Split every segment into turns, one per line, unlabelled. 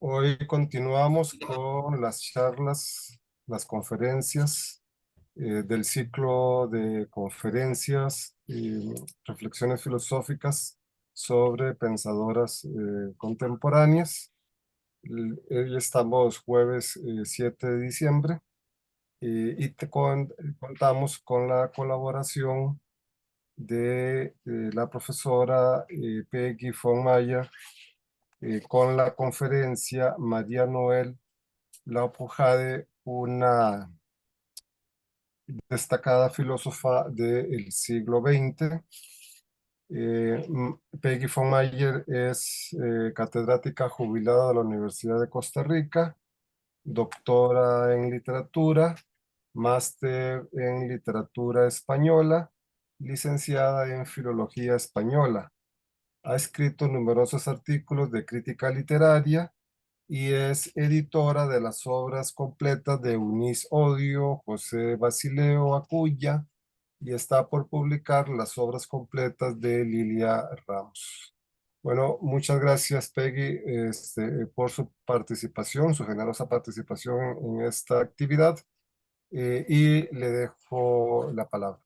Hoy continuamos con las charlas, las conferencias del ciclo de conferencias y reflexiones filosóficas sobre pensadoras contemporáneas. Hoy estamos jueves 7 de diciembre contamos con la colaboración de la profesora Peggy von Mayer con la conferencia María Noel Laupujade, una destacada filósofa del siglo XX. Peggy von Mayer es catedrática jubilada de la Universidad de Costa Rica, doctora en literatura, máster en literatura española, licenciada en filología española. Ha escrito numerosos artículos de crítica literaria y es editora de las obras completas de Eunice Odio, José Basileo Acuña, y está por publicar las obras completas de Lilia Ramos. Bueno, muchas gracias, Peggy, por su participación, su generosa participación en esta actividad, y le dejo la palabra.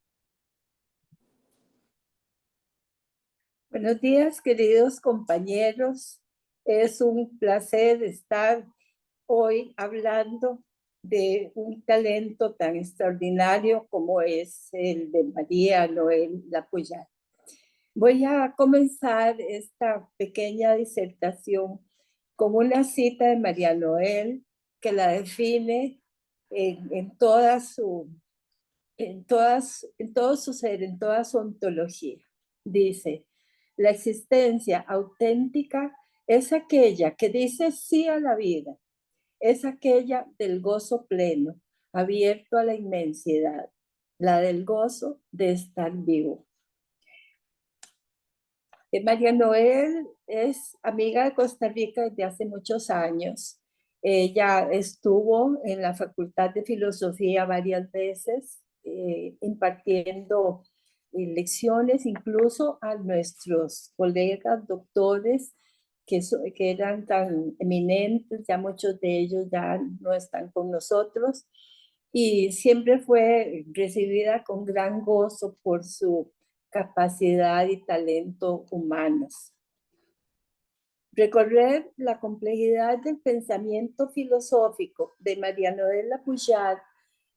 Buenos días, queridos compañeros. Es un placer estar hoy hablando de un talento tan extraordinario como es el de María Noel Laupujade. Voy a comenzar esta pequeña disertación con una cita de María Noel que la define en todo su ser, en toda su ontología. Dice: la existencia auténtica es aquella que dice sí a la vida, es aquella del gozo pleno, abierto a la inmensidad, la del gozo de estar vivo. María Noel es amiga de Costa Rica desde hace muchos años. Ella estuvo en la Facultad de Filosofía varias veces, impartiendo lecciones incluso a nuestros colegas doctores que eran tan eminentes, ya muchos de ellos ya no están con nosotros, y siempre fue recibida con gran gozo por su capacidad y talento humanos. Recorrer la complejidad del pensamiento filosófico de María Noel Laupujade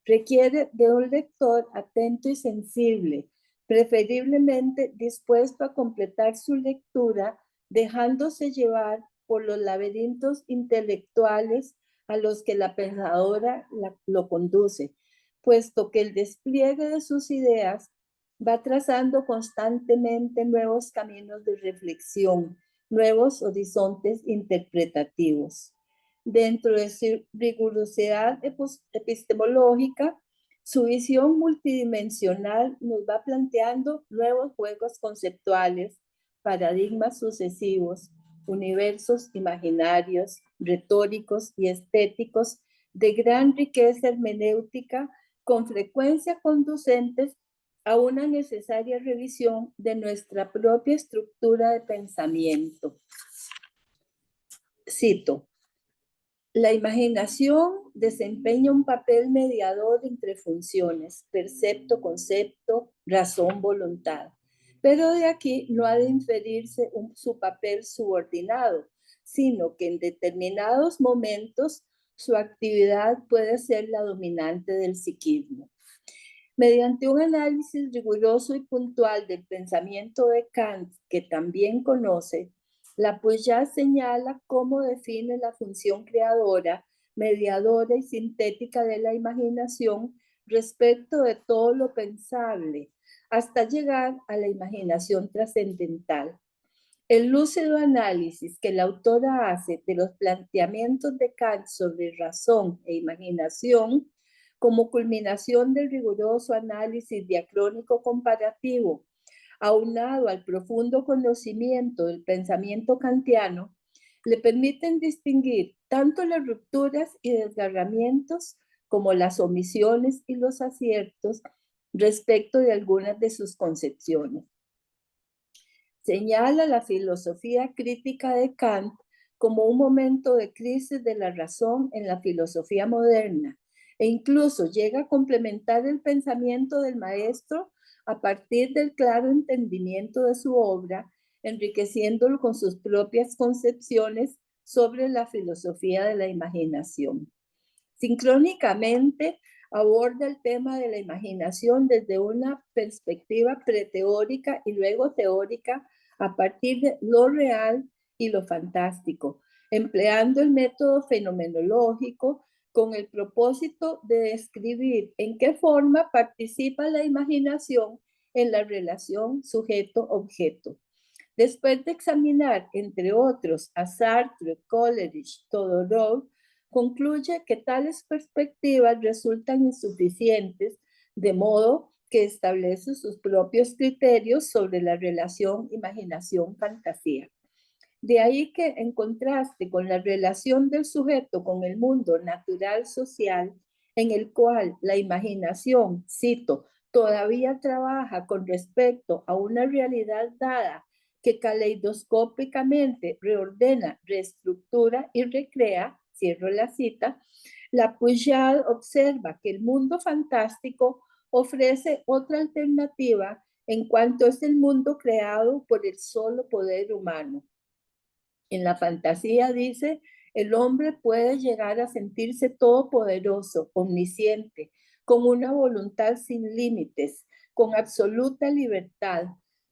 requiere de un lector atento y sensible, preferiblemente dispuesto a completar su lectura dejándose llevar por los laberintos intelectuales a los que la pensadora lo conduce, puesto que el despliegue de sus ideas va trazando constantemente nuevos caminos de reflexión, nuevos horizontes interpretativos. Dentro de su rigurosidad epistemológica, su visión multidimensional nos va planteando nuevos juegos conceptuales, paradigmas sucesivos, universos imaginarios, retóricos y estéticos de gran riqueza hermenéutica, con frecuencia conducentes a una necesaria revisión de nuestra propia estructura de pensamiento. Cito: la imaginación desempeña un papel mediador entre funciones, percepto, concepto, razón, voluntad. Pero de aquí no ha de inferirse su papel subordinado, sino que en determinados momentos su actividad puede ser la dominante del psiquismo. Mediante un análisis riguroso y puntual del pensamiento de Kant, que también conoce, Laupujade señala cómo define la función creadora, mediadora y sintética de la imaginación respecto de todo lo pensable, hasta llegar a la imaginación trascendental. El lúcido análisis que la autora hace de los planteamientos de Kant sobre razón e imaginación, como culminación del riguroso análisis diacrónico comparativo, aunado al profundo conocimiento del pensamiento kantiano, le permiten distinguir tanto las rupturas y desgarramientos como las omisiones y los aciertos respecto de algunas de sus concepciones. Señala la filosofía crítica de Kant como un momento de crisis de la razón en la filosofía moderna, e incluso llega a complementar el pensamiento del maestro a partir del claro entendimiento de su obra, enriqueciéndolo con sus propias concepciones sobre la filosofía de la imaginación. Sincrónicamente, aborda el tema de la imaginación desde una perspectiva preteórica y luego teórica a partir de lo real y lo fantástico, empleando el método fenomenológico con el propósito de describir en qué forma participa la imaginación en la relación sujeto-objeto. Después de examinar, entre otros, a Sartre, Coleridge, Todorov, concluye que tales perspectivas resultan insuficientes, de modo que establece sus propios criterios sobre la relación imaginación-fantasía. De ahí que, en contraste con la relación del sujeto con el mundo natural social, en el cual la imaginación, cito, todavía trabaja con respecto a una realidad dada que caleidoscópicamente reordena, reestructura y recrea, cierro la cita, la Puigdal observa que el mundo fantástico ofrece otra alternativa en cuanto es el mundo creado por el solo poder humano. En la fantasía dice, el hombre puede llegar a sentirse todopoderoso, omnisciente, con una voluntad sin límites, con absoluta libertad.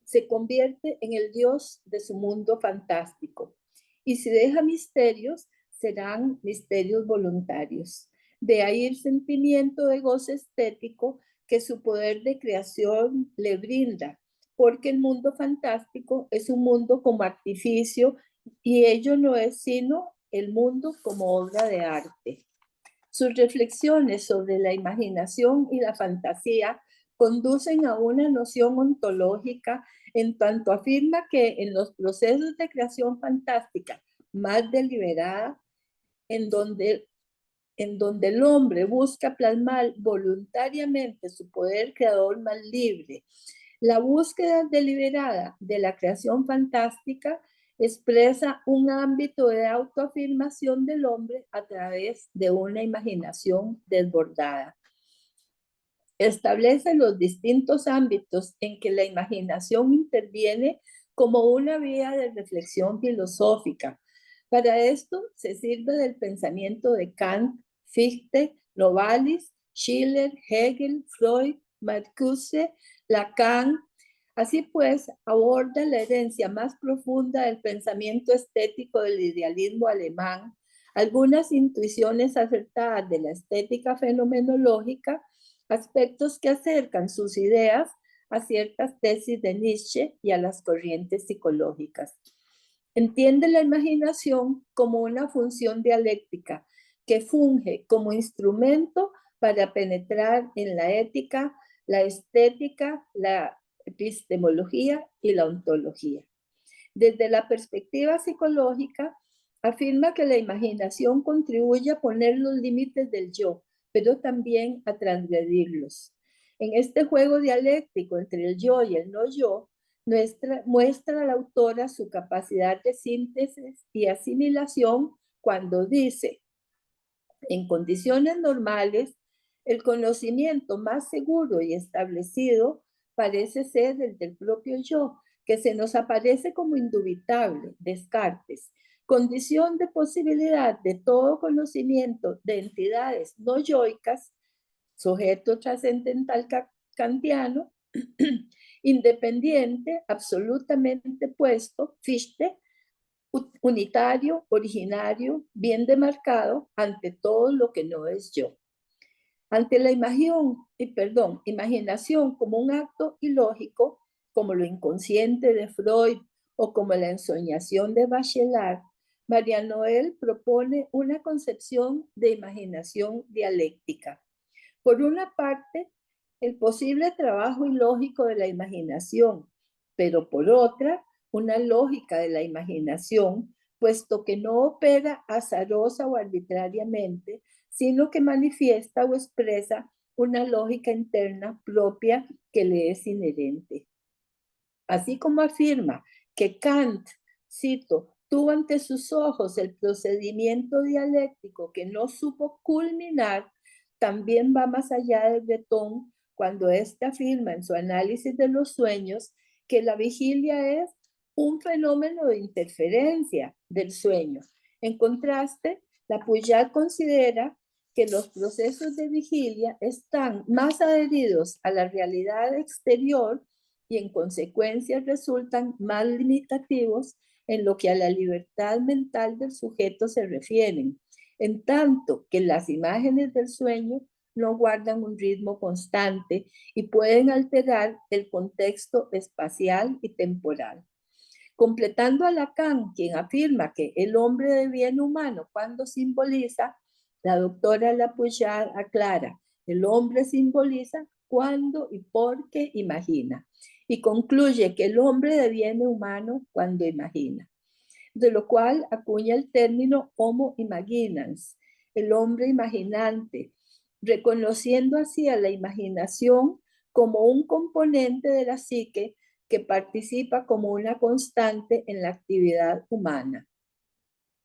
Se convierte en el Dios de su mundo fantástico. Y si deja misterios, serán misterios voluntarios. De ahí el sentimiento de gozo estético que su poder de creación le brinda, porque el mundo fantástico es un mundo como artificio y ello no es sino el mundo como obra de arte. Sus reflexiones sobre la imaginación y la fantasía conducen a una noción ontológica en tanto afirma que en los procesos de creación fantástica más deliberada, en donde el hombre busca plasmar voluntariamente su poder creador más libre. La búsqueda deliberada de la creación fantástica expresa un ámbito de autoafirmación del hombre a través de una imaginación desbordada. Establece los distintos ámbitos en que la imaginación interviene como una vía de reflexión filosófica. Para esto se sirve del pensamiento de Kant, Fichte, Novalis, Schiller, Hegel, Freud, Marcuse, Lacan. Así pues, aborda la herencia más profunda del pensamiento estético del idealismo alemán, algunas intuiciones acertadas de la estética fenomenológica, aspectos que acercan sus ideas a ciertas tesis de Nietzsche y a las corrientes psicológicas. Entiende la imaginación como una función dialéctica que funge como instrumento para penetrar en la ética, la estética, la epistemología y la ontología. Desde la perspectiva psicológica, afirma que la imaginación contribuye a poner los límites del yo, pero también a transgredirlos. En este juego dialéctico entre el yo y el no yo, muestra la autora su capacidad de síntesis y asimilación cuando dice, en condiciones normales, el conocimiento más seguro y establecido parece ser el del propio yo, que se nos aparece como indubitable, Descartes, condición de posibilidad de todo conocimiento de entidades no yoicas, sujeto trascendental kantiano, independiente, absolutamente puesto, Fichte, unitario, originario, bien demarcado ante todo lo que no es yo. Ante la imaginación como un acto ilógico, como lo inconsciente de Freud o como la ensoñación de Bachelard, María Noel propone una concepción de imaginación dialéctica. Por una parte, el posible trabajo ilógico de la imaginación, pero por otra, una lógica de la imaginación, puesto que no opera azarosa o arbitrariamente, sino que manifiesta o expresa una lógica interna propia que le es inherente. Así como afirma que Kant, cito, tuvo ante sus ojos el procedimiento dialéctico que no supo culminar, también va más allá de Breton cuando éste afirma en su análisis de los sueños que la vigilia es un fenómeno de interferencia del sueño. En contraste, la Puyat considera que los procesos de vigilia están más adheridos a la realidad exterior y en consecuencia resultan más limitativos en lo que a la libertad mental del sujeto se refieren, en tanto que las imágenes del sueño no guardan un ritmo constante y pueden alterar el contexto espacial y temporal. Completando a Lacan, quien afirma que el hombre deviene humano cuando simboliza, la doctora Lapouchard aclara, el hombre simboliza cuando y porque imagina, y concluye que el hombre deviene humano cuando imagina, de lo cual acuña el término homo imaginans, el hombre imaginante, reconociendo así a la imaginación como un componente de la psique que participa como una constante en la actividad humana.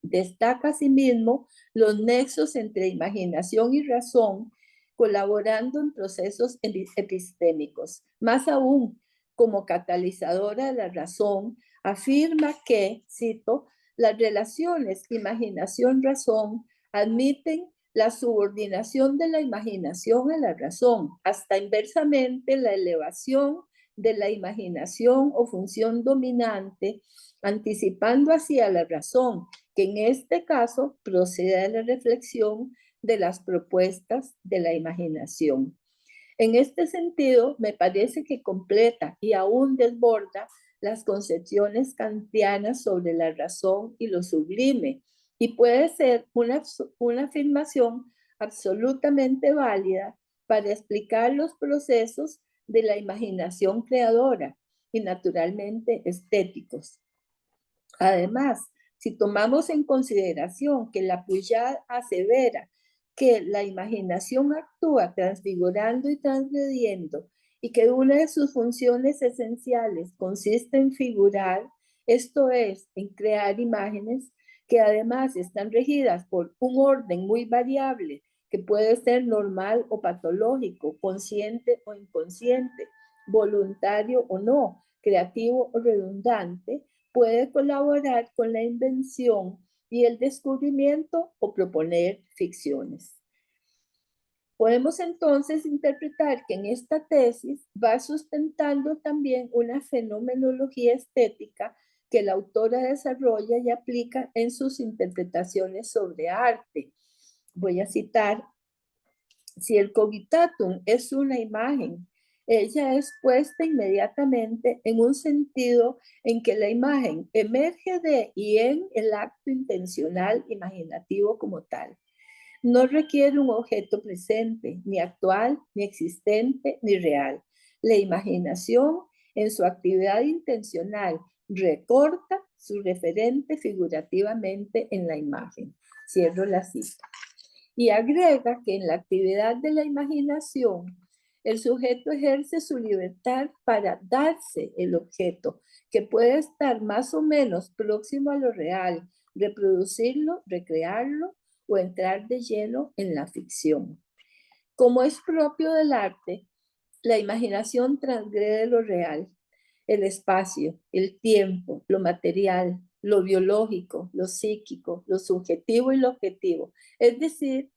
Destaca asimismo los nexos entre imaginación y razón, colaborando en procesos epistémicos. Más aún, como catalizadora de la razón, afirma que, cito, las relaciones imaginación-razón admiten la subordinación de la imaginación a la razón, hasta inversamente la elevación de la imaginación o función dominante, anticipando así a la razón, que en este caso procede a la reflexión de las propuestas de la imaginación. En este sentido, me parece que completa y aún desborda las concepciones kantianas sobre la razón y lo sublime, y puede ser una afirmación absolutamente válida para explicar los procesos de la imaginación creadora y naturalmente estéticos. Además, si tomamos en consideración que la Puyad asevera que la imaginación actúa transfigurando y transgrediendo y que una de sus funciones esenciales consiste en figurar, esto es, en crear imágenes que además están regidas por un orden muy variable que puede ser normal o patológico, consciente o inconsciente, voluntario o no, creativo o redundante, puede colaborar con la invención y el descubrimiento o proponer ficciones. Podemos entonces interpretar que en esta tesis va sustentando también una fenomenología estética que la autora desarrolla y aplica en sus interpretaciones sobre arte. Voy a citar: si el cogitatum es una imagen, ella es puesta inmediatamente en un sentido en que la imagen emerge de y en el acto intencional imaginativo como tal. No requiere un objeto presente, ni actual, ni existente, ni real. La imaginación, en su actividad intencional, recorta su referente figurativamente en la imagen. Cierro la cita. Y agrega que en la actividad de la imaginación, el sujeto ejerce su libertad para darse el objeto, que puede estar más o menos próximo a lo real, reproducirlo, recrearlo o entrar de lleno en la ficción. Como es propio del arte, la imaginación transgrede lo real, el espacio, el tiempo, lo material, lo biológico, lo psíquico, lo subjetivo y lo objetivo. Es decir,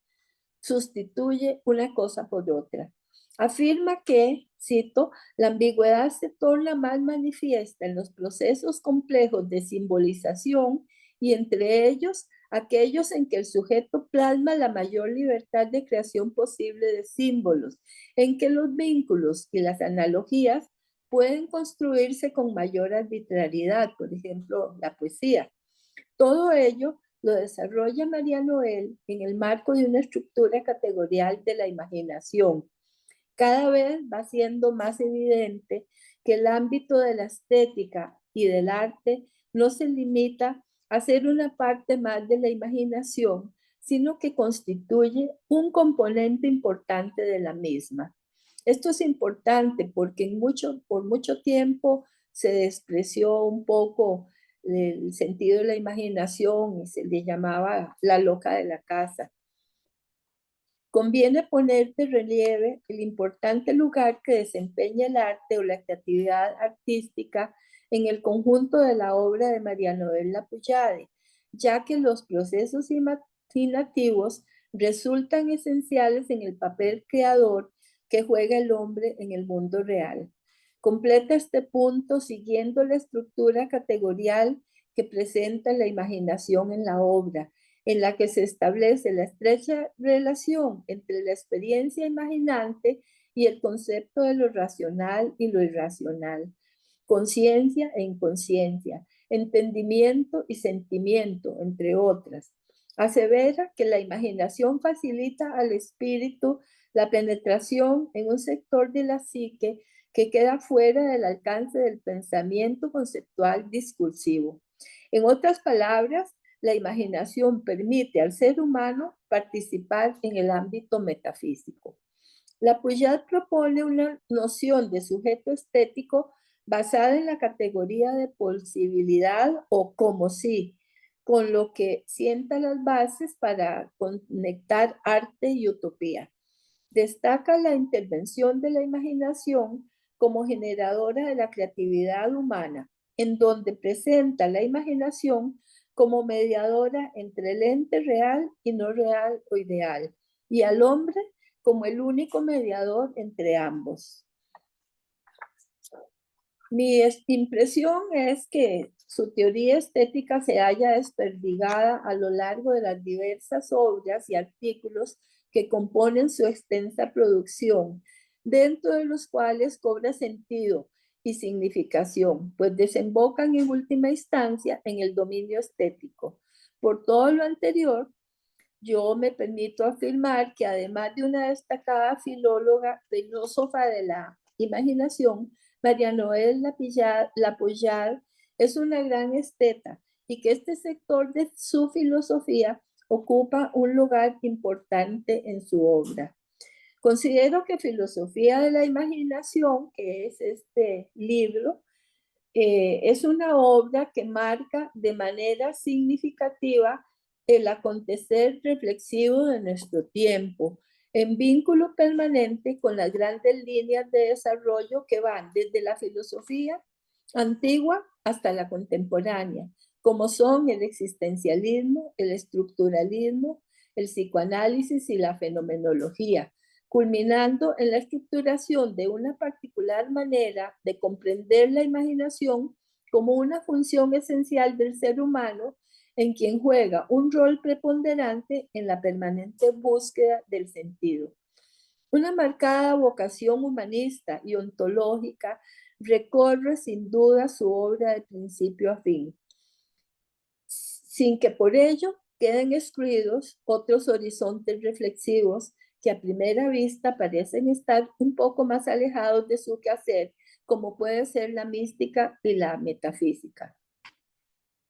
sustituye una cosa por otra. Afirma que, cito, la ambigüedad se torna más manifiesta en los procesos complejos de simbolización y entre ellos aquellos en que el sujeto plasma la mayor libertad de creación posible de símbolos, en que los vínculos y las analogías pueden construirse con mayor arbitrariedad, por ejemplo, la poesía. Todo ello lo desarrolla María Noel en el marco de una estructura categorial de la imaginación. Cada vez va siendo más evidente que el ámbito de la estética y del arte no se limita a ser una parte más de la imaginación, sino que constituye un componente importante de la misma. Esto es importante porque por mucho tiempo se despreció un poco el sentido de la imaginación y se le llamaba la loca de la casa. Conviene poner de relieve el importante lugar que desempeña el arte o la creatividad artística en el conjunto de la obra de María Novella Pujade, ya que los procesos imaginativos resultan esenciales en el papel creador que juega el hombre en el mundo real. Completa este punto siguiendo la estructura categorial que presenta la imaginación en la obra, en la que se establece la estrecha relación entre la experiencia imaginante y el concepto de lo racional y lo irracional, conciencia e inconsciencia, entendimiento y sentimiento, entre otras. Asevera que la imaginación facilita al espíritu la penetración en un sector de la psique que queda fuera del alcance del pensamiento conceptual discursivo. En otras palabras, la imaginación permite al ser humano participar en el ámbito metafísico. La Pujade propone una noción de sujeto estético basada en la categoría de posibilidad o como si, con lo que sienta las bases para conectar arte y utopía. Destaca la intervención de la imaginación como generadora de la creatividad humana, en donde presenta la imaginación como mediadora entre el ente real y no real o ideal, y al hombre como el único mediador entre ambos. Mi impresión es que su teoría estética se haya desperdigada a lo largo de las diversas obras y artículos que componen su extensa producción, dentro de los cuales cobra sentido y significación, pues desembocan en última instancia en el dominio estético. Por todo lo anterior, yo me permito afirmar que además de una destacada filóloga, filósofa de la imaginación, María Noel Lapoullard es una gran esteta y que este sector de su filosofía ocupa un lugar importante en su obra. Considero que Filosofía de la Imaginación, que es este libro, es una obra que marca de manera significativa el acontecer reflexivo de nuestro tiempo, en vínculo permanente con las grandes líneas de desarrollo que van desde la filosofía antigua hasta la contemporánea, como son el existencialismo, el estructuralismo, el psicoanálisis y la fenomenología, culminando en la estructuración de una particular manera de comprender la imaginación como una función esencial del ser humano en quien juega un rol preponderante en la permanente búsqueda del sentido. Una marcada vocación humanista y ontológica recorre sin duda su obra de principio a fin, sin que por ello queden excluidos otros horizontes reflexivos que a primera vista parecen estar un poco más alejados de su quehacer, como puede ser la mística y la metafísica.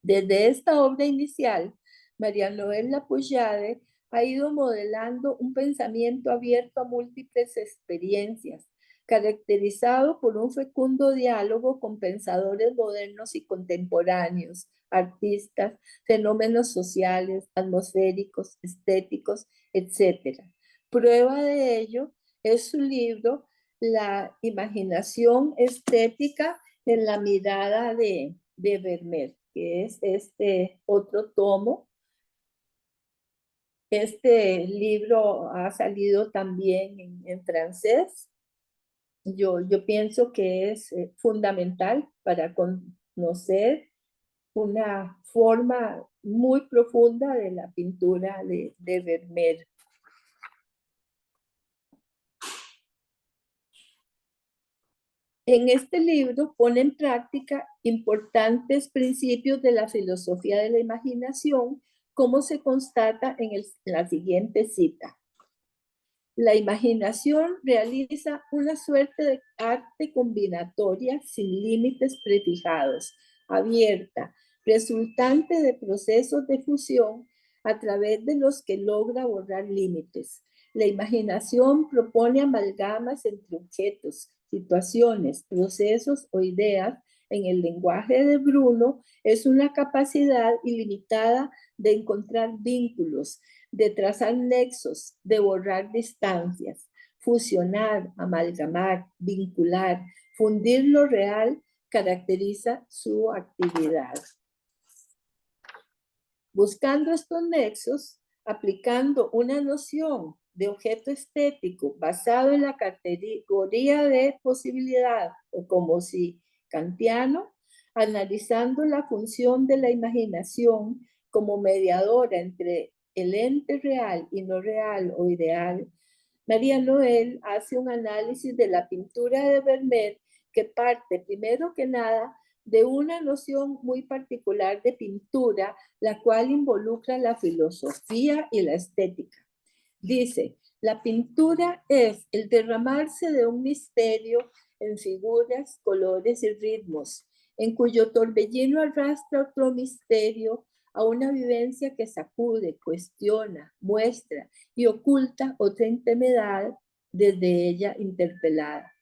Desde esta obra inicial, María Noel Lapoullade ha ido modelando un pensamiento abierto a múltiples experiencias, caracterizado por un fecundo diálogo con pensadores modernos y contemporáneos, artistas, fenómenos sociales, atmosféricos, estéticos, etc. Prueba de ello es su libro La imaginación estética en la mirada de Vermeer, que es este otro tomo. Este libro ha salido también en francés. Yo pienso que es fundamental para conocer una forma muy profunda de la pintura de Vermeer. En este libro pone en práctica importantes principios de la filosofía de la imaginación, como se constata en la siguiente cita. La imaginación realiza una suerte de arte combinatoria sin límites prefijados, abierta, resultante de procesos de fusión a través de los que logra borrar límites. La imaginación propone amalgamas entre objetos, situaciones, procesos o ideas en el lenguaje de Bruno, es una capacidad ilimitada de encontrar vínculos, de trazar nexos, de borrar distancias, fusionar, amalgamar, vincular, fundir lo real, caracteriza su actividad. Buscando estos nexos, aplicando una noción de objeto estético basado en la categoría de posibilidad, o como si kantiano, analizando la función de la imaginación como mediadora entre el ente real y no real o ideal, María Noel hace un análisis de la pintura de Vermeer que parte, primero que nada, de una noción muy particular de pintura, la cual involucra la filosofía y la estética. Dice, la pintura es el derramarse de un misterio en figuras, colores y ritmos, en cuyo torbellino arrastra otro misterio a una vivencia que sacude, cuestiona, muestra y oculta otra intimidad desde ella interpelada.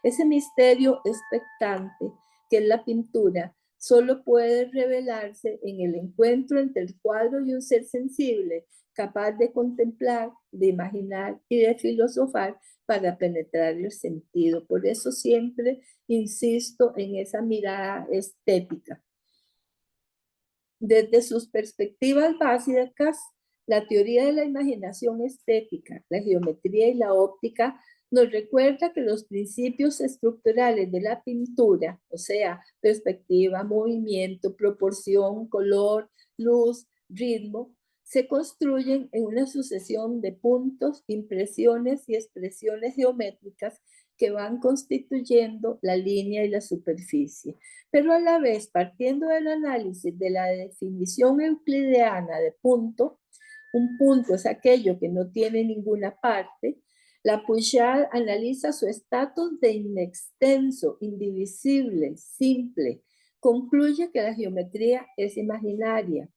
Ese misterio expectante que es la pintura solo puede revelarse en el encuentro entre el cuadro y un ser sensible, capaz de contemplar, de imaginar y de filosofar para penetrar el sentido. Por eso siempre insisto en esa mirada estética. Desde sus perspectivas básicas, la teoría de la imaginación estética, la geometría y la óptica nos recuerda que los principios estructurales de la pintura, o sea, perspectiva, movimiento, proporción, color, luz, ritmo, se construyen en una sucesión de puntos, impresiones y expresiones geométricas que van constituyendo la línea y la superficie. Pero a la vez, partiendo del análisis de la definición euclideana de punto, un punto es aquello que no tiene ninguna parte, la Pouchard analiza su estatus de inextenso, indivisible, simple. Concluye que la geometría es imaginaria.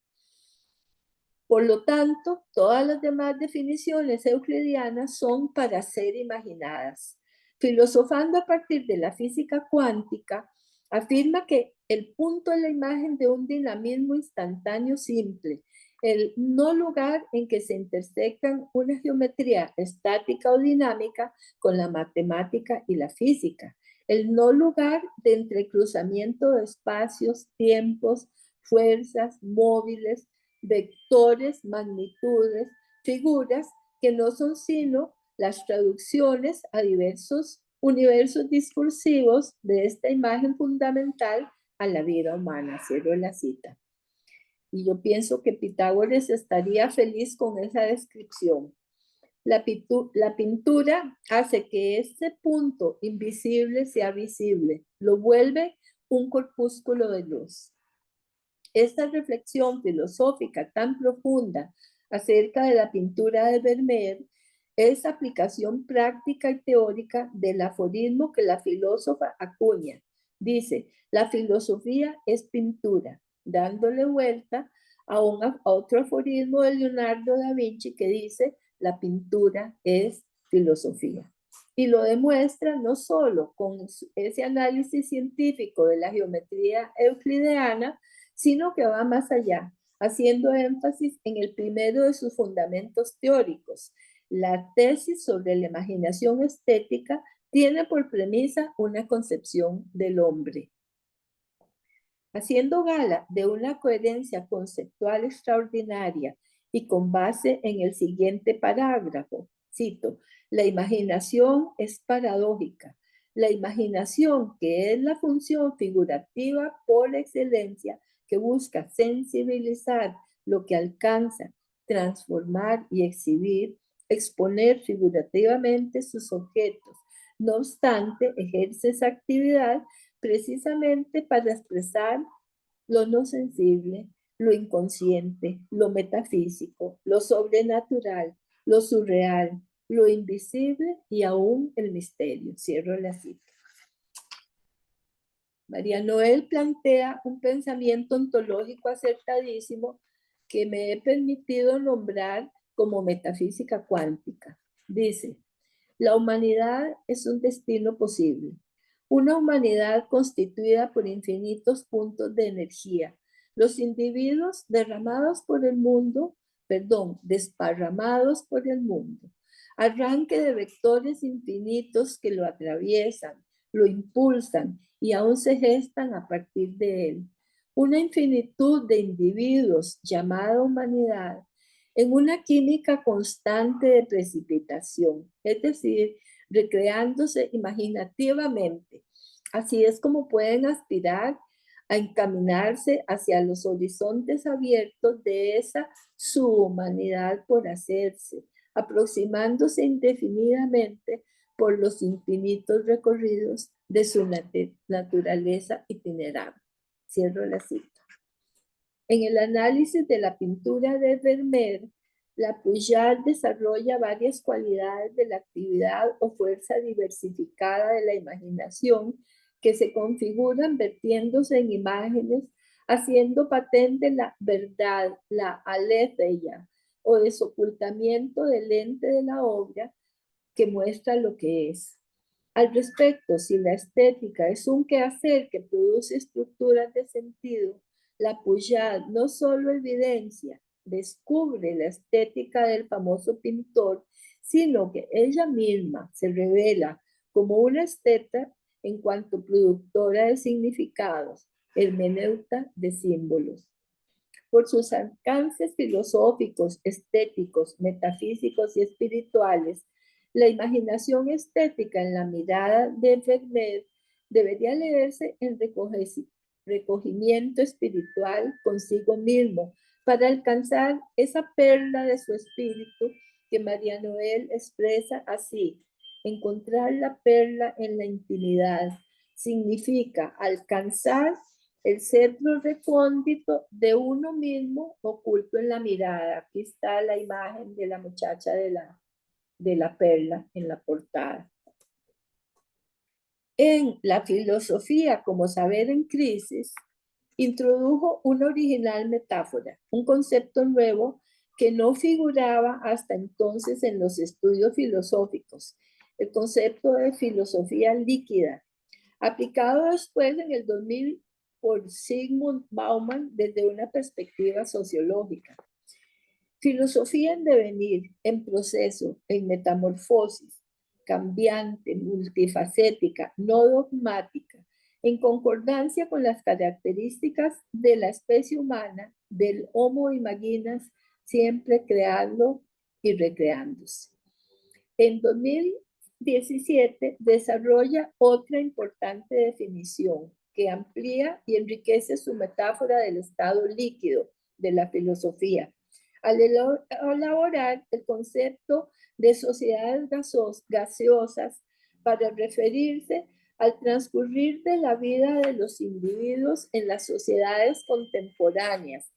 Por lo tanto, todas las demás definiciones euclidianas son para ser imaginadas. Filosofando a partir de la física cuántica, afirma que el punto es la imagen de un dinamismo instantáneo simple, el no lugar en que se intersectan una geometría estática o dinámica con la matemática y la física, el no lugar de entrecruzamiento de espacios, tiempos, fuerzas, móviles, vectores, magnitudes, figuras que no son sino las traducciones a diversos universos discursivos de esta imagen fundamental a la vida humana. Cierro la cita. Y yo pienso que Pitágoras estaría feliz con esa descripción. La pintura hace que ese punto invisible sea visible, lo vuelve un corpúsculo de luz. Esta reflexión filosófica tan profunda acerca de la pintura de Vermeer es aplicación práctica y teórica del aforismo que la filósofa acuña. Dice, la filosofía es pintura, dándole vuelta a otro aforismo de Leonardo da Vinci que dice, la pintura es filosofía. Y lo demuestra no solo con ese análisis científico de la geometría euclideana, sino que va más allá, haciendo énfasis en el primero de sus fundamentos teóricos. La tesis sobre la imaginación estética tiene por premisa una concepción del hombre. Haciendo gala de una coherencia conceptual extraordinaria y con base en el siguiente parágrafo, cito, la imaginación es paradójica. La imaginación, que es la función figurativa por excelencia, que busca sensibilizar lo que alcanza, transformar y exhibir, exponer figurativamente sus objetos. No obstante, ejerce esa actividad precisamente para expresar lo no sensible, lo inconsciente, lo metafísico, lo sobrenatural, lo surreal, lo invisible y aún el misterio. Cierro la cita. María Noel plantea un pensamiento ontológico acertadísimo que me he permitido nombrar como metafísica cuántica. Dice, la humanidad es un destino posible, una humanidad constituida por infinitos puntos de energía. Los individuos desparramados por el mundo. Arranque de vectores infinitos que lo atraviesan, lo impulsan y aún se gestan a partir de él. Una infinitud de individuos llamada humanidad en una química constante de precipitación, es decir, recreándose imaginativamente. Así es como pueden aspirar a encaminarse hacia los horizontes abiertos de esa subhumanidad por hacerse, aproximándose indefinidamente por los infinitos recorridos de su naturaleza itinerante. Cierro la cita. En el análisis de la pintura de Vermeer, la Pujol desarrolla varias cualidades de la actividad o fuerza diversificada de la imaginación que se configuran vertiéndose en imágenes, haciendo patente la verdad, la aletheia, o desocultamiento del ente de la obra que muestra lo que es. Al respecto, si la estética es un quehacer que produce estructuras de sentido, la Pujol no solo evidencia, descubre la estética del famoso pintor, sino que ella misma se revela como una esteta en cuanto productora de significados, hermeneuta de símbolos. Por sus alcances filosóficos, estéticos, metafísicos y espirituales, la imaginación estética en la mirada de Vermeer debería leerse en recogimiento espiritual consigo mismo para alcanzar esa perla de su espíritu que María Noel expresa así. Encontrar la perla en la intimidad significa alcanzar el centro recóndito de uno mismo oculto en la mirada. Aquí está la imagen de la muchacha de la perla en la portada. En la filosofía como saber en crisis, introdujo una original metáfora, un concepto nuevo que no figuraba hasta entonces en los estudios filosóficos, el concepto de filosofía líquida, aplicado después en el 2000 por Zygmunt Bauman desde una perspectiva sociológica. Filosofía en devenir, en proceso, en metamorfosis, cambiante, multifacética, no dogmática, en concordancia con las características de la especie humana, del Homo imaginas, siempre creando y recreándose. En 2017 desarrolla otra importante definición que amplía y enriquece su metáfora del estado líquido de la filosofía, al elaborar el concepto de sociedades gaseosas para referirse al transcurrir de la vida de los individuos en las sociedades contemporáneas,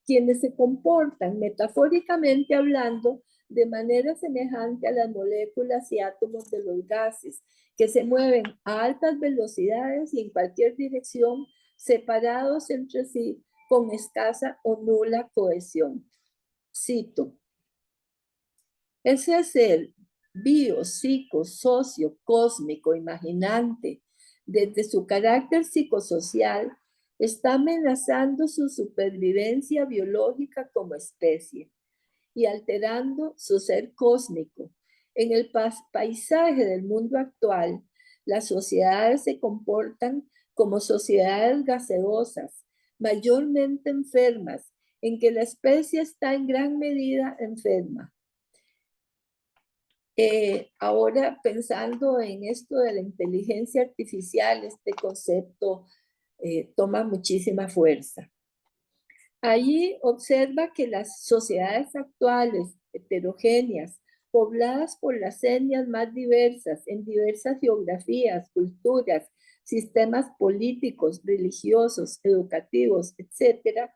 quienes se comportan, metafóricamente hablando, de manera semejante a las moléculas y átomos de los gases, que se mueven a altas velocidades y en cualquier dirección, separados entre sí con escasa o nula cohesión. Cito: ese ser bio, psico, socio, cósmico, imaginante, desde su carácter psicosocial, está amenazando su supervivencia biológica como especie y alterando su ser cósmico. En el paisaje del mundo actual, las sociedades se comportan como sociedades gaseosas, mayormente enfermas, en que la especie está en gran medida enferma. Ahora pensando en esto de la inteligencia artificial, este concepto toma muchísima fuerza. Allí observa que las sociedades actuales, heterogéneas, pobladas por las etnias más diversas, en diversas geografías, culturas, sistemas políticos, religiosos, educativos, etc.,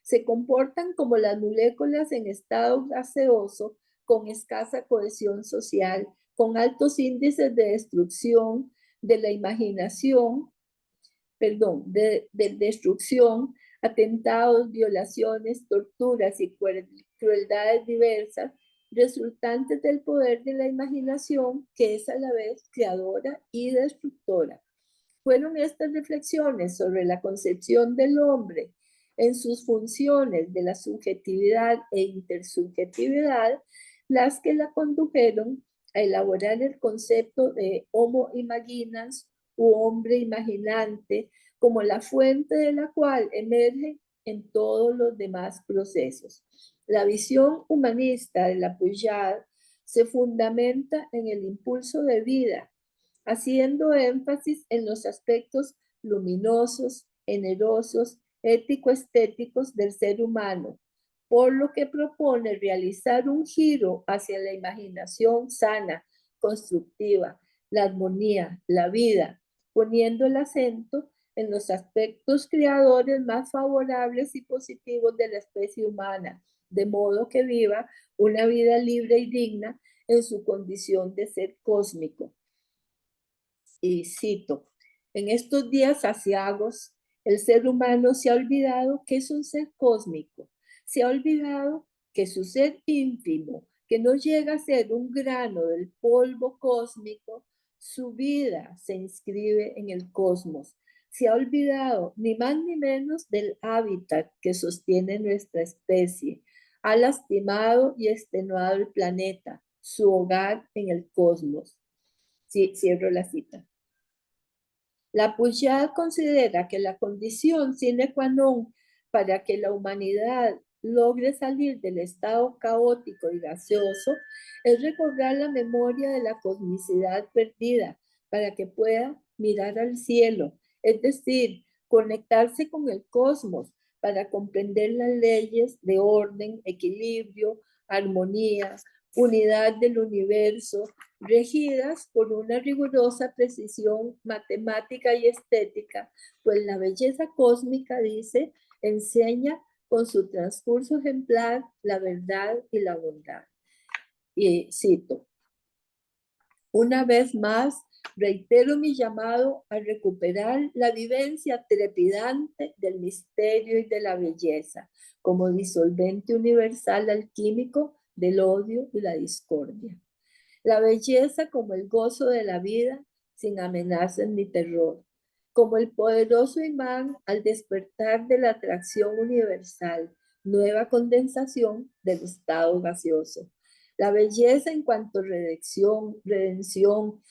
se comportan como las moléculas en estado gaseoso con escasa cohesión social, con altos índices de destrucción de la imaginación, de destrucción, atentados, violaciones, torturas y crueldades diversas resultantes del poder de la imaginación, que es a la vez creadora y destructora. Fueron estas reflexiones sobre la concepción del hombre en sus funciones de la subjetividad e intersubjetividad las que la condujeron a elaborar el concepto de homo imaginans u hombre imaginante como la fuente de la cual emerge en todos los demás procesos. La visión humanista de la Pujad se fundamenta en el impulso de vida, haciendo énfasis en los aspectos luminosos, generosos, ético-estéticos del ser humano, por lo que propone realizar un giro hacia la imaginación sana, constructiva, la armonía, la vida, poniendo el acento en los aspectos creadores más favorables y positivos de la especie humana, de modo que viva una vida libre y digna en su condición de ser cósmico. Y cito, en estos días aciagos, el ser humano se ha olvidado que es un ser cósmico, se ha olvidado que su ser ínfimo, que no llega a ser un grano del polvo cósmico, su vida se inscribe en el cosmos. Se ha olvidado ni más ni menos del hábitat que sostiene nuestra especie. Ha lastimado y extenuado el planeta, su hogar en el cosmos. Sí, cierro la cita. La Pujad considera que la condición sine qua non para que la humanidad logre salir del estado caótico y gaseoso es recobrar la memoria de la cosmicidad perdida para que pueda mirar al cielo, es decir, conectarse con el cosmos para comprender las leyes de orden, equilibrio, armonía, unidad del universo, regidas por una rigurosa precisión matemática y estética, pues la belleza cósmica, dice, enseña con su transcurso ejemplar la verdad y la bondad. Y cito, una vez más, reitero mi llamado a recuperar la vivencia trepidante del misterio y de la belleza como disolvente universal alquímico del odio y la discordia. La belleza como el gozo de la vida sin amenazas ni terror, como el poderoso imán al despertar de la atracción universal, nueva condensación del estado gaseoso. La belleza en cuanto a redención,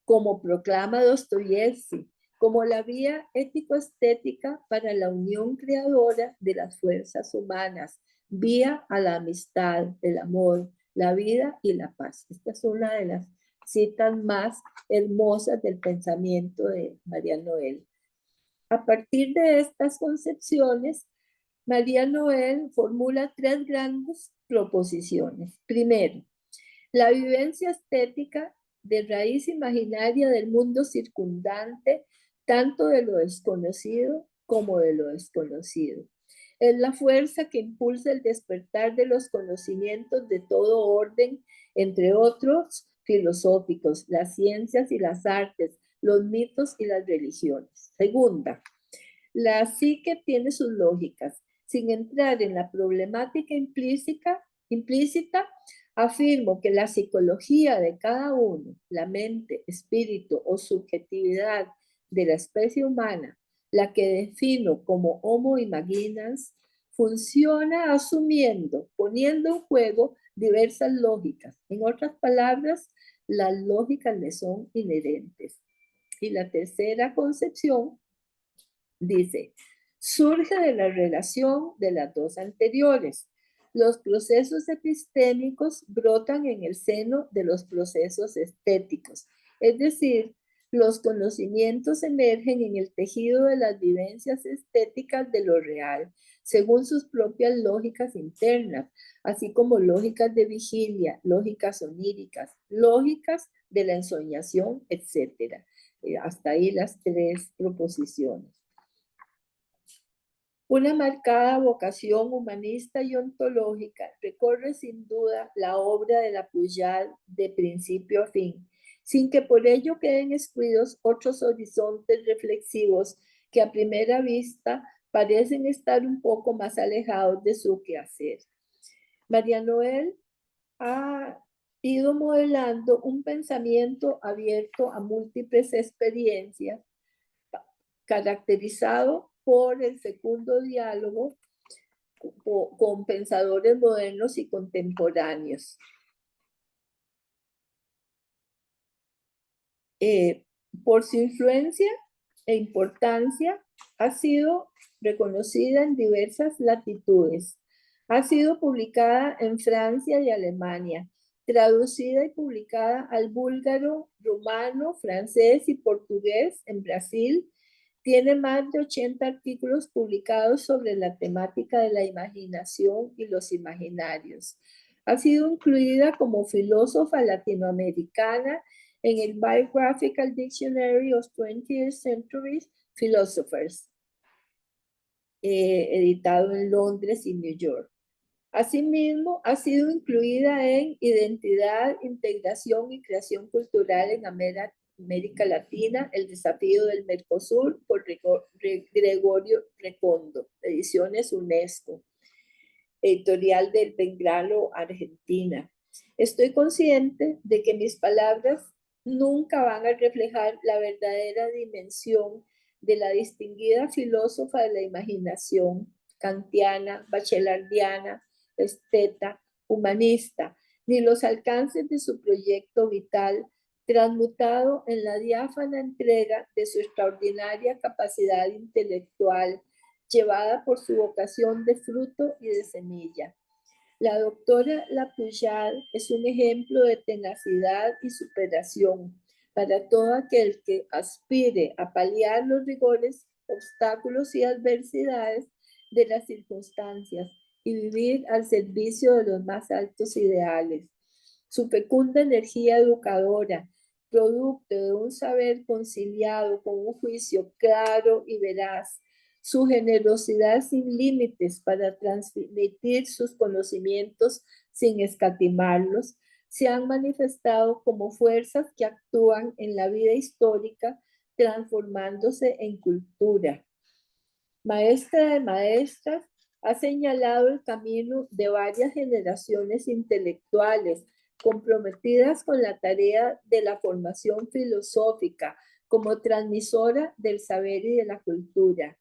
como proclama Dostoyevsky, como la vía ético-estética para la unión creadora de las fuerzas humanas, vía a la amistad, el amor, la vida y la paz. Esta es una de las citas más hermosas del pensamiento de María Noel. A partir de estas concepciones, María Noel formula tres grandes proposiciones. Primero, la vivencia estética de raíz imaginaria del mundo circundante, tanto de lo desconocido como de lo desconocido. Es la fuerza que impulsa el despertar de los conocimientos de todo orden, entre otros filosóficos, las ciencias y las artes, los mitos y las religiones. Segunda, la psique tiene sus lógicas. Sin entrar en la problemática implícita, afirmo que la psicología de cada uno, la mente, espíritu o subjetividad de la especie humana, la que defino como homo imaginans, funciona asumiendo, poniendo en juego diversas lógicas. En otras palabras, las lógicas le son inherentes. Y la tercera concepción dice, surge de la relación de las dos anteriores. Los procesos epistémicos brotan en el seno de los procesos estéticos, es decir, los conocimientos emergen en el tejido de las vivencias estéticas de lo real, según sus propias lógicas internas, así como lógicas de vigilia, lógicas oníricas, lógicas de la ensoñación, etc. Hasta ahí las tres proposiciones. Una marcada vocación humanista y ontológica recorre sin duda la obra de la Pujad de principio a fin, sin que por ello queden excluidos otros horizontes reflexivos que a primera vista parecen estar un poco más alejados de su quehacer. María Noel ha ido modelando un pensamiento abierto a múltiples experiencias caracterizado por el fecundo diálogo con pensadores modernos y contemporáneos. Por su influencia e importancia, ha sido reconocida en diversas latitudes. Ha sido publicada en Francia y Alemania, traducida y publicada al búlgaro, rumano, francés y portugués en Brasil. Tiene más de 80 artículos publicados sobre la temática de la imaginación y los imaginarios. Ha sido incluida como filósofa latinoamericana en el Biographical Dictionary of 20th Century Philosophers, editado en Londres y New York. Asimismo, ha sido incluida en Identidad, Integración y Creación Cultural en América Latina, El desafío del Mercosur, por Gregorio Recondo, Ediciones UNESCO, editorial del Bengralo, Argentina. Estoy consciente de que mis palabras nunca van a reflejar la verdadera dimensión de la distinguida filósofa de la imaginación, kantiana, bachelardiana, esteta, humanista, ni los alcances de su proyecto vital, transmutado en la diáfana entrega de su extraordinaria capacidad intelectual, llevada por su vocación de fruto y de semilla. La doctora Lapoullade es un ejemplo de tenacidad y superación para todo aquel que aspire a paliar los rigores, obstáculos y adversidades de las circunstancias y vivir al servicio de los más altos ideales. Su fecunda energía educadora, producto de un saber conciliado con un juicio claro y veraz, su generosidad sin límites para transmitir sus conocimientos sin escatimarlos, se han manifestado como fuerzas que actúan en la vida histórica, transformándose en cultura. Maestra de maestras, ha señalado el camino de varias generaciones intelectuales comprometidas con la tarea de la formación filosófica como transmisora del saber y de la cultura.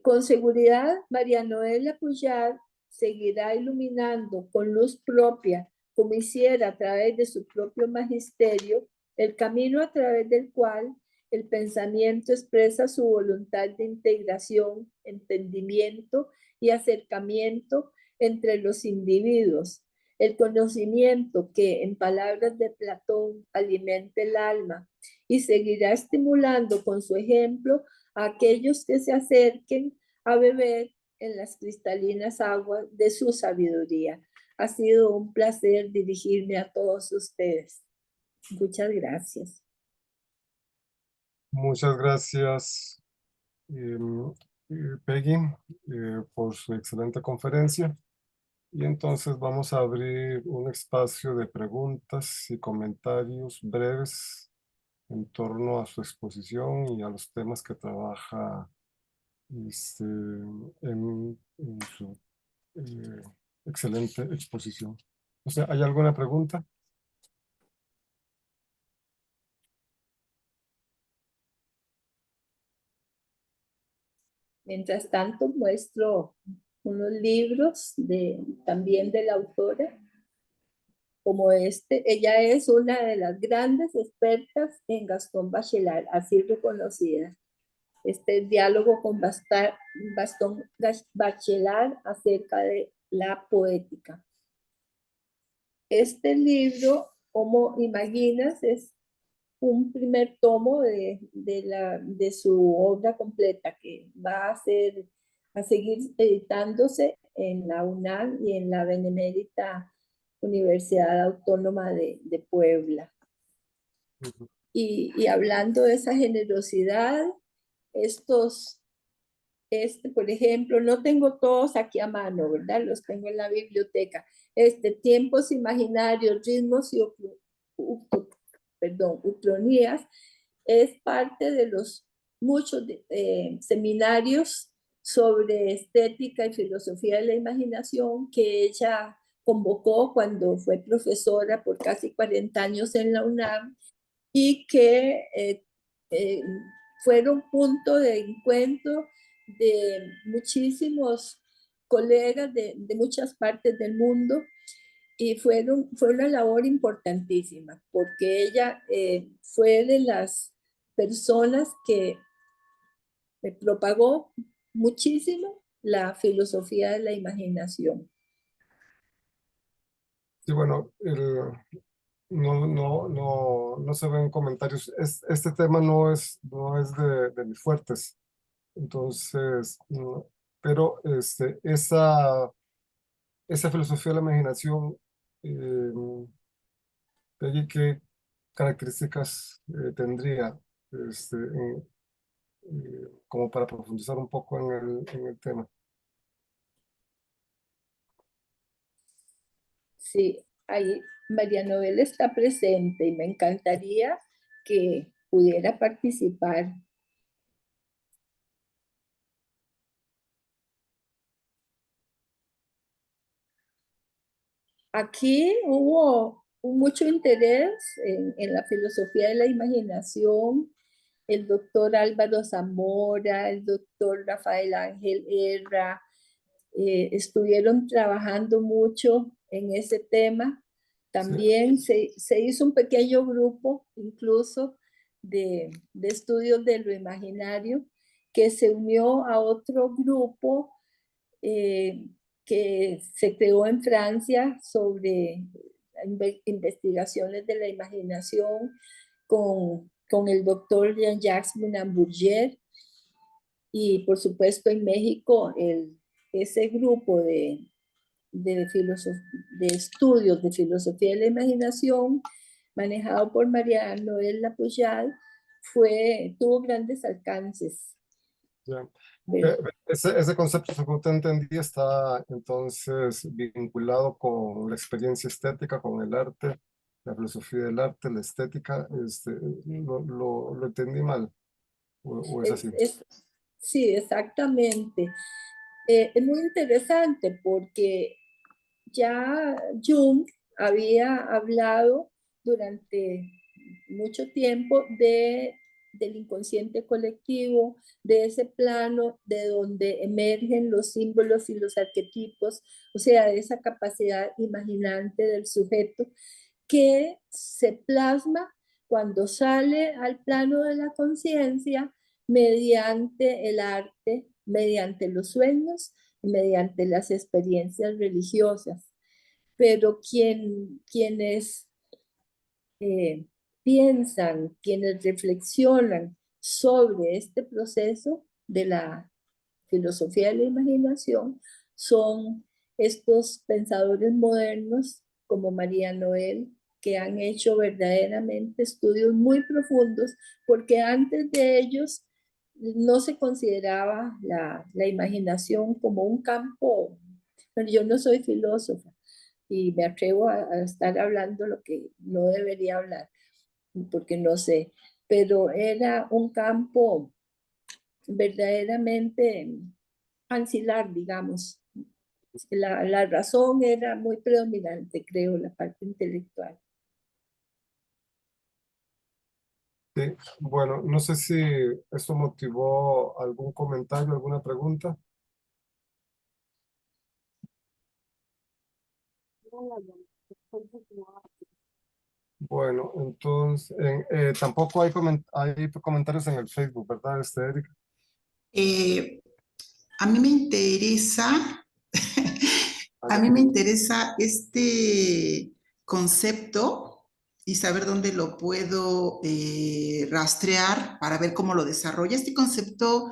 Con seguridad, María Noel Lapoullade seguirá iluminando con luz propia, como hiciera a través de su propio magisterio, el camino a través del cual el pensamiento expresa su voluntad de integración, entendimiento y acercamiento entre los individuos. El conocimiento que, en palabras de Platón, alimenta el alma y seguirá estimulando con su ejemplo a aquellos que se acerquen a beber en las cristalinas aguas de su sabiduría. Ha sido un placer dirigirme a todos ustedes. Muchas gracias.
Muchas gracias, Peggy, por su excelente conferencia. Y entonces vamos a abrir un espacio de preguntas y comentarios breves en torno a su exposición y a los temas que trabaja en su excelente exposición. O sea, ¿hay alguna pregunta?
Mientras tanto, muestro unos libros también de la autora, como este. Ella es una de las grandes expertas en Gastón Bachelard, así reconocida. Este diálogo con Gastón Bachelard acerca de la poética. Este libro, como imaginas, es un primer tomo de su obra completa que va a seguir editándose en la UNAM y en la Benemérita Universidad Autónoma de Puebla. Y hablando de esa generosidad, por ejemplo, no tengo todos aquí a mano, ¿verdad? Los tengo en la biblioteca. Tiempos imaginarios, ritmos y ucronías, es parte de los muchos seminarios sobre estética y filosofía de la imaginación que ella convocó cuando fue profesora por casi 40 años en la UNAM y que fueron punto de encuentro de muchísimos colegas de muchas partes del mundo y fue una labor importantísima porque ella fue de las personas que propagó muchísimo la filosofía de la imaginación.
Sí, bueno, no se ven comentarios. Este tema no es de mis fuertes. Entonces, pero esa filosofía de la imaginación, eh, Peggy, ¿qué características tendría como para profundizar un poco en el tema?
Sí, ahí María Noel está presente y me encantaría que pudiera participar. Aquí hubo mucho interés en la filosofía de la imaginación. El doctor Álvaro Zamora, el doctor Rafael Ángel Herra, estuvieron trabajando mucho en ese tema.
Sí,
También se hizo un pequeño grupo, incluso de estudios de lo imaginario, que se unió a otro grupo eh, que se creó en Francia sobre investigaciones de la imaginación con el doctor Jean-Jacques Bourget y por supuesto en México ese grupo de estudios de filosofía de la imaginación manejado por María Noel Lapouchal tuvo grandes alcances.
ya.
¿Verdad?
Ese concepto, según te entendí, está entonces vinculado con la experiencia estética, con el arte, la filosofía del arte, la estética. ¿Lo entendí mal? ¿O es
Es,
así?
es, sí, exactamente. Es muy interesante porque ya Jung había hablado durante mucho tiempo del inconsciente colectivo, de ese plano de donde emergen los símbolos y los arquetipos, o sea, de esa capacidad imaginante del sujeto que se plasma cuando sale al plano de la conciencia mediante el arte, mediante los sueños y mediante las experiencias religiosas. Pero quienes eh, piensan, quienes reflexionan sobre este proceso de la filosofía de la imaginación son estos pensadores modernos como María Noel, que han hecho verdaderamente estudios muy profundos, porque antes de ellos no se consideraba la imaginación como un campo. Pero yo no soy filósofa y me atrevo a estar hablando lo que no debería hablar, porque no sé, pero era un campo verdaderamente ancilar, digamos. La razón era muy predominante, creo, la parte intelectual.
Sí, bueno, no sé si esto motivó algún comentario, alguna pregunta. Bueno, entonces, tampoco hay comentarios en el Facebook, ¿verdad, Erika?
Eh, a mí me interesa, a mí me
Adelante.
interesa este concepto y saber dónde lo puedo rastrear para ver cómo lo desarrolla. Este concepto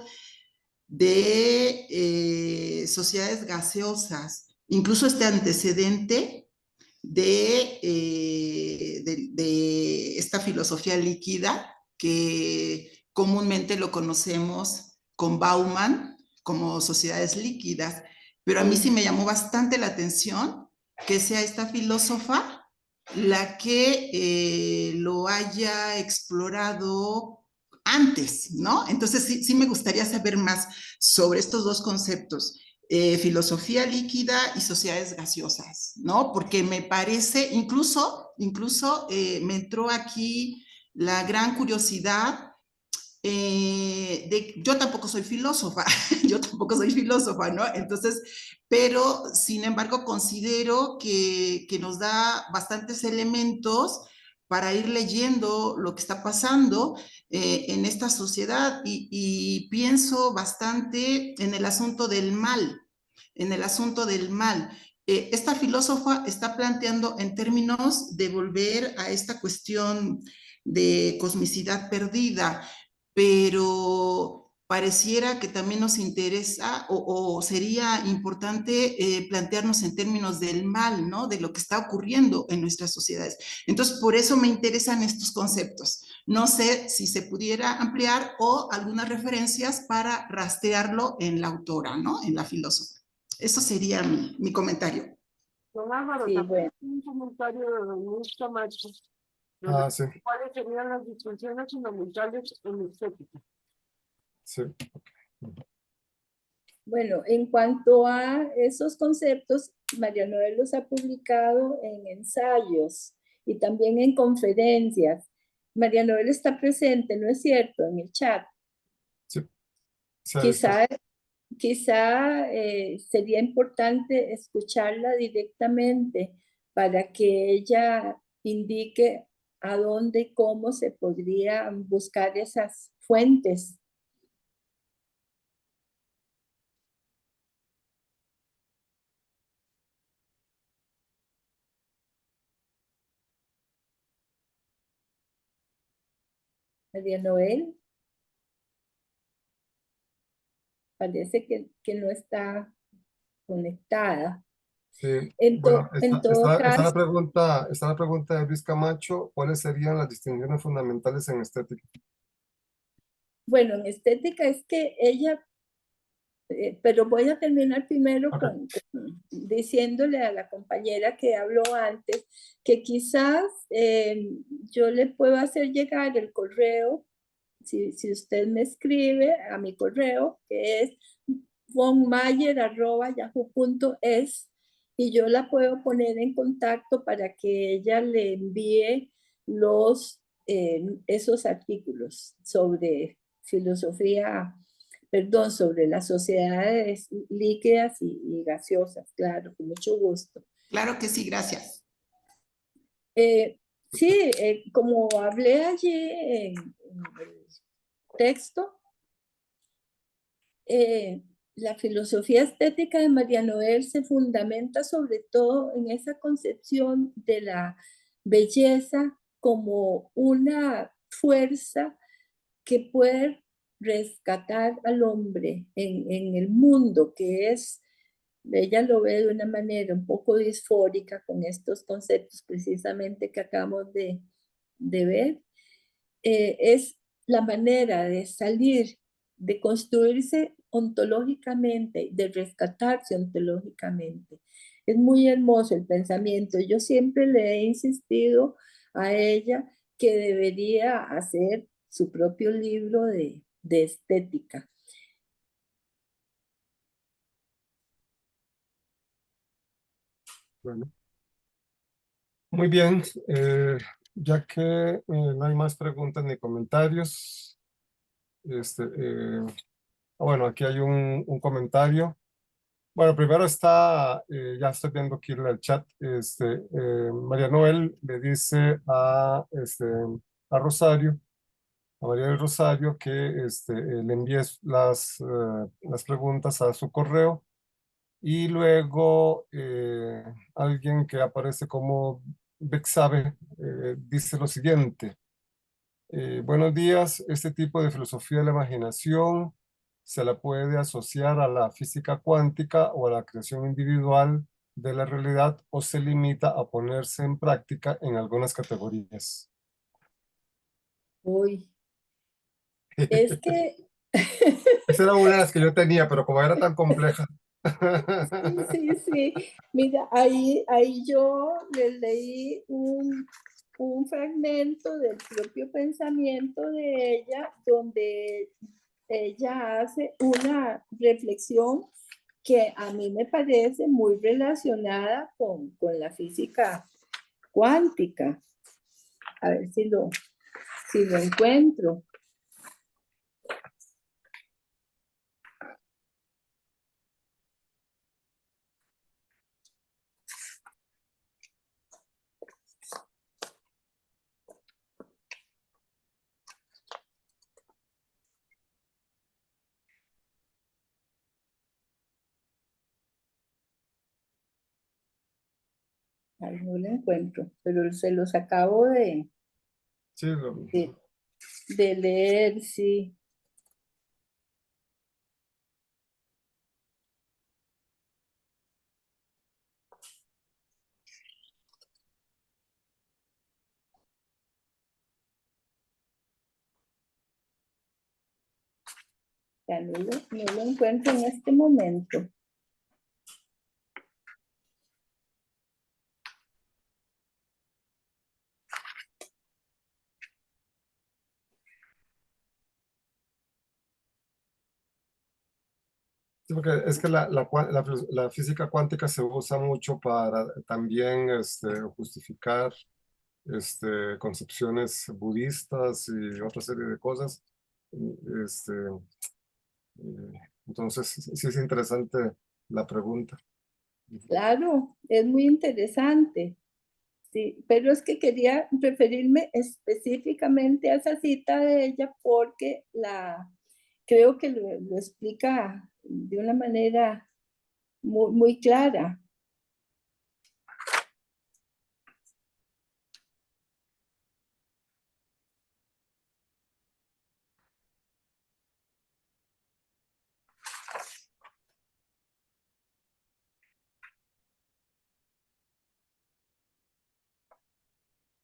de sociedades gaseosas, incluso este antecedente de esta filosofía líquida que comúnmente lo conocemos con Bauman como sociedades líquidas, pero a mí sí me llamó bastante la atención que sea esta filósofa la que lo haya explorado antes, ¿no? Entonces sí me gustaría saber más sobre estos dos conceptos, filosofía líquida y sociedades gaseosas, ¿no? Porque me parece, incluso me entró aquí la gran curiosidad yo tampoco soy filósofa, yo tampoco soy filósofa, ¿no? Entonces, pero sin embargo considero que nos da bastantes elementos para ir leyendo lo que está pasando en esta sociedad y pienso bastante en el asunto del mal, en el asunto del mal. Esta filósofa está planteando en términos de volver a esta cuestión de cosmicidad perdida, pero pareciera que también nos interesa o sería importante plantearnos en términos del mal, ¿no? De lo que está ocurriendo en nuestras sociedades. Entonces, por eso me interesan estos conceptos. No sé si se pudiera ampliar o algunas referencias para rastrearlo en la autora, ¿no? En la filósofa. Eso sería mi comentario.
Don Álvaro,
Sí,
también
bueno.
un comentario de don Luis Camacho,
Ah, sí,
cuáles serían las distinciones fundamentales en estética.
sí.
Bueno, en cuanto a esos conceptos, María Noel los ha publicado en ensayos y también en conferencias. María Noel está presente, ¿no es cierto?, en el chat.
Sí, sí, ahí está.
Quizá sería importante escucharla directamente para que ella indique a dónde y cómo se podrían buscar esas fuentes. María Noel, parece que no está conectada.
Sí,
En,
bueno,
en todo caso,
está la pregunta de Luis Camacho, ¿cuáles serían las distinciones fundamentales en estética?
bueno, en estética es que ella, pero voy a terminar primero
Ok.
diciéndole a la compañera que habló antes que quizás yo le puedo hacer llegar el correo, si usted me escribe a mi correo, que es vonmayer@yahoo.es, y yo la puedo poner en contacto para que ella le envíe esos artículos sobre filosofía, perdón, sobre las sociedades líquidas y gaseosas, claro, con mucho gusto.
Claro que sí, gracias.
Sí, como hablé allí en el texto, la filosofía estética de María Noel se fundamenta sobre todo en esa concepción de la belleza como una fuerza que puede rescatar al hombre en el mundo, que es, ella lo ve de una manera un poco disfórica con estos conceptos precisamente que acabamos de ver. Es la manera de salir, de construirse ontológicamente, de rescatarse ontológicamente. Es muy hermoso el pensamiento. Yo siempre le he insistido a ella que debería hacer su propio libro de estética.
Bueno. Muy bien, ya que no hay más preguntas ni comentarios, bueno, aquí hay un comentario. Bueno, primero está, ya estoy viendo aquí en el chat, María Noel le dice a Rosario, a María del Rosario, que le envíe las preguntas a su correo y luego alguien que aparece como Bexabe dice lo siguiente. Buenos días, este tipo de filosofía de la imaginación se la puede asociar a la física cuántica o a la creación individual de la realidad o se limita a ponerse en práctica en algunas categorías.
Uy, es que
Esa era una de las que yo tenía, pero como era tan compleja.
sí, sí, sí. Mira, ahí yo les leí un fragmento del propio pensamiento de ella, donde ella hace una reflexión que a mí me parece muy relacionada con la física cuántica. A ver si lo encuentro. Ay, no lo encuentro, pero se los acabo
Sí,
de, de leer, sí. Ya no lo encuentro en este momento.
sí, porque es que la física cuántica se usa mucho para también justificar concepciones budistas y otra serie de cosas. Este, entonces, sí es interesante la pregunta.
Claro, es muy interesante. Sí, pero es que quería referirme específicamente a esa cita de ella porque creo que lo explica de una manera muy, muy clara.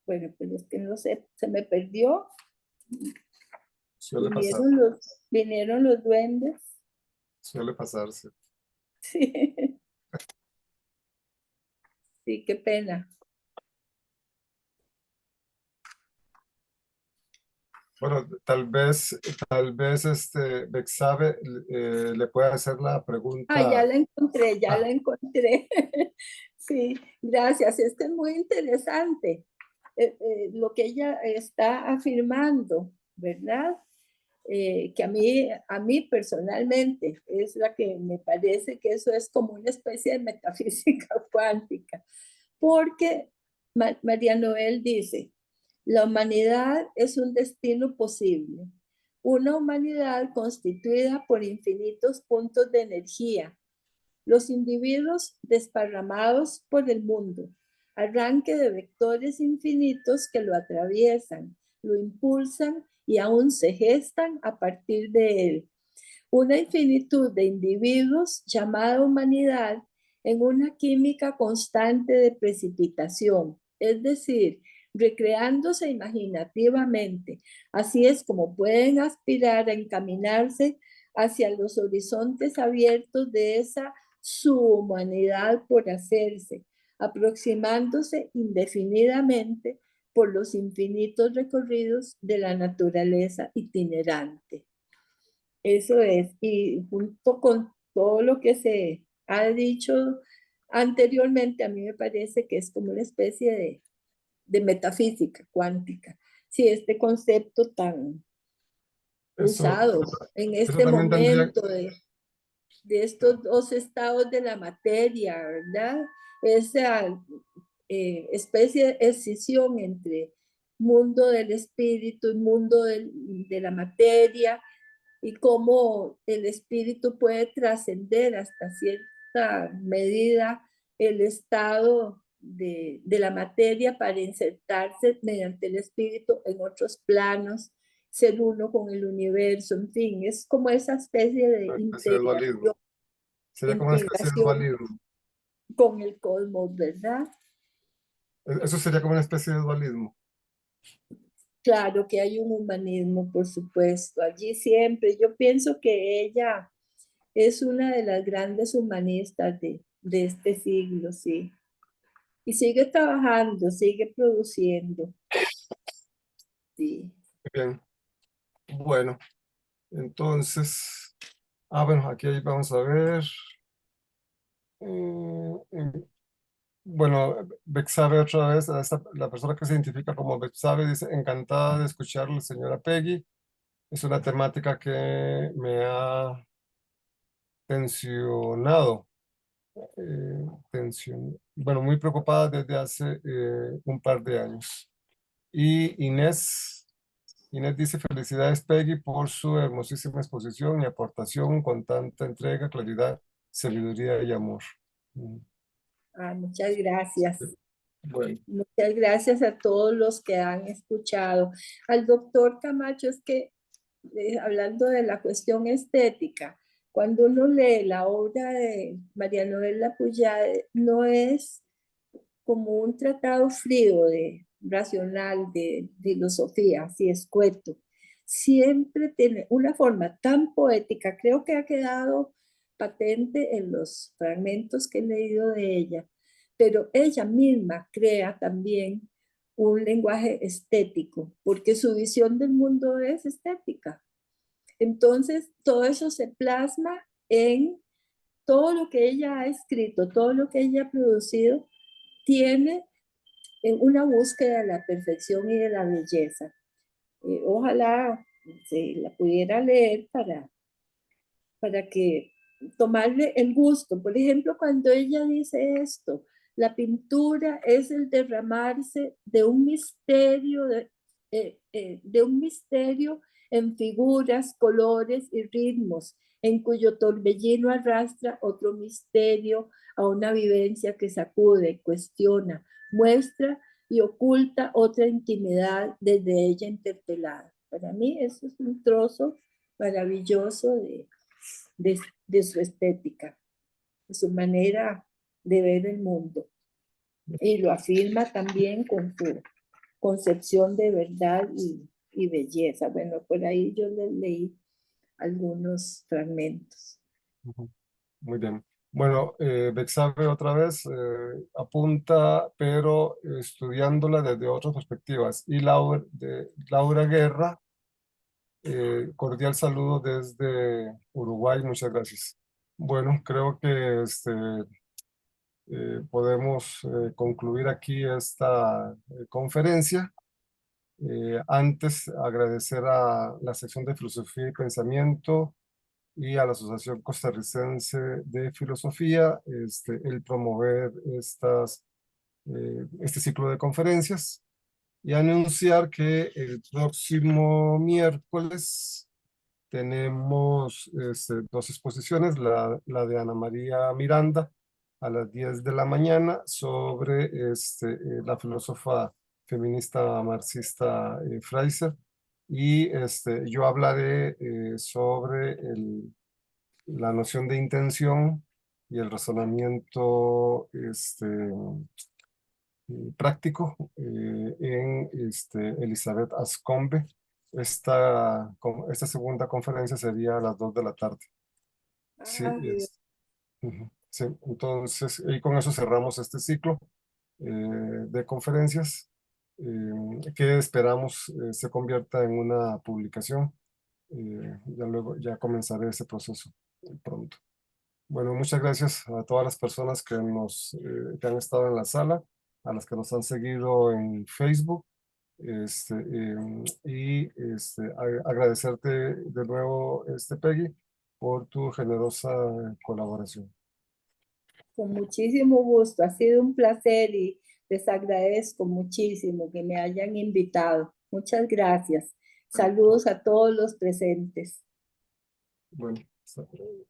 Bueno, pues es que no sé, se me perdió.
Suele pasar,
Vinieron los duendes.
suele pasarse.
Sí, sí, qué pena.
Bueno, tal vez Bexabe le puede hacer la
Ah, ya
pregunta.
la encontré, ya
Ah,
la encontré. Sí, gracias. Es que es muy interesante lo que ella está afirmando, ¿verdad? Que a mí personalmente es la que me parece que eso es como una especie de metafísica cuántica, porque María Noel dice, la humanidad es un destino posible, una humanidad constituida por infinitos puntos de energía, los individuos desparramados por el mundo, arranque de vectores infinitos que lo atraviesan, lo impulsan y aún se gestan a partir de él. Una infinitud de individuos llamada humanidad en una química constante de precipitación, es decir, recreándose imaginativamente. Así es como pueden aspirar a encaminarse hacia los horizontes abiertos de esa subhumanidad por hacerse, aproximándose indefinidamente por los infinitos recorridos de la naturaleza itinerante. Eso es, y junto con todo lo que se ha dicho anteriormente, a mí me parece que es como una especie de metafísica cuántica. Sí, este concepto tan
eso,
usado en
eso
este
también tendría,
momento de estos dos estados de la materia, ¿verdad? Esa especie de escisión entre mundo del espíritu y mundo de la materia, y cómo el espíritu puede trascender hasta cierta medida el estado de la materia para insertarse mediante el espíritu en otros planos, ser uno con el universo, en fin, es como esa especie de
una especie de
integración,
dualismo. Sería como una especie de
integración
dualismo.
con el cosmos, ¿verdad?
Eso sería como una especie de dualismo.
Claro que hay un humanismo, por supuesto, allí siempre. Yo pienso que ella es una de las grandes humanistas de este siglo, sí. Y sigue trabajando, sigue produciendo, sí.
Bien, bueno, entonces, bueno, aquí vamos a ver. Bueno, Bexabe otra vez, la persona que se identifica como Bexabe dice, encantada de escucharle, señora Peggy. Es una temática que me ha tensionado, bueno, muy preocupada desde hace un par de años. Y Inés dice, felicidades Peggy por su hermosísima exposición y aportación con tanta entrega, claridad, sabiduría y amor. Mm.
Muchas gracias.
Bueno,
Muchas gracias a todos los que han escuchado. Al doctor Camacho, es que hablando de la cuestión estética, cuando uno lee la obra de María Novela Puyade, no es como un tratado frío, racional, de filosofía, así escueto. Siempre tiene una forma tan poética, creo que ha quedado patente en los fragmentos que he leído de ella, pero ella misma crea también un lenguaje estético, porque su visión del mundo es estética. Entonces, todo eso se plasma en todo lo que ella ha escrito, todo lo que ella ha producido, tiene una búsqueda de la perfección y de la belleza. Ojalá se la pudiera leer para que tomarle el gusto. Por ejemplo, cuando ella dice esto, la pintura es el derramarse de un misterio, de un misterio en figuras, colores y ritmos, en cuyo torbellino arrastra otro misterio a una vivencia que sacude, cuestiona, muestra y oculta otra intimidad desde ella interpelada. Para mí eso es un trozo maravilloso de su estética, de su manera de ver el mundo. Y lo afirma también con su concepción de verdad y belleza. Bueno, por ahí yo les leí algunos fragmentos.
ujú, muy bien. Bueno, Bexabe otra vez apunta, pero estudiándola desde otras perspectivas. Y Laura Guerra, cordial saludo desde Uruguay, muchas gracias. Bueno, creo que podemos concluir aquí esta conferencia. Antes, agradecer a la sección de Filosofía y Pensamiento y a la Asociación Costarricense de Filosofía el promover este ciclo de conferencias y anunciar que el próximo miércoles tenemos dos exposiciones, la de Ana María Miranda a las 10 de la mañana sobre la filósofa feminista marxista Fraser, y yo hablaré sobre la noción de intención y el razonamiento práctico en Elizabeth Ascombe. Esta segunda conferencia sería a las 2 de la tarde. Sí,
Ah,
ujú, sí, entonces, y con eso cerramos este ciclo de conferencias que esperamos se convierta en una publicación. Ya luego, ya comenzaré ese proceso pronto. Bueno, muchas gracias a todas las personas que han estado en la sala, a las que nos han seguido en Facebook, agradecerte de nuevo, Peggy, por tu generosa colaboración.
con muchísimo gusto, ha sido un placer y les agradezco muchísimo que me hayan invitado. Muchas gracias.
Bueno,
Saludos a todos los presentes.
bueno, hasta luego.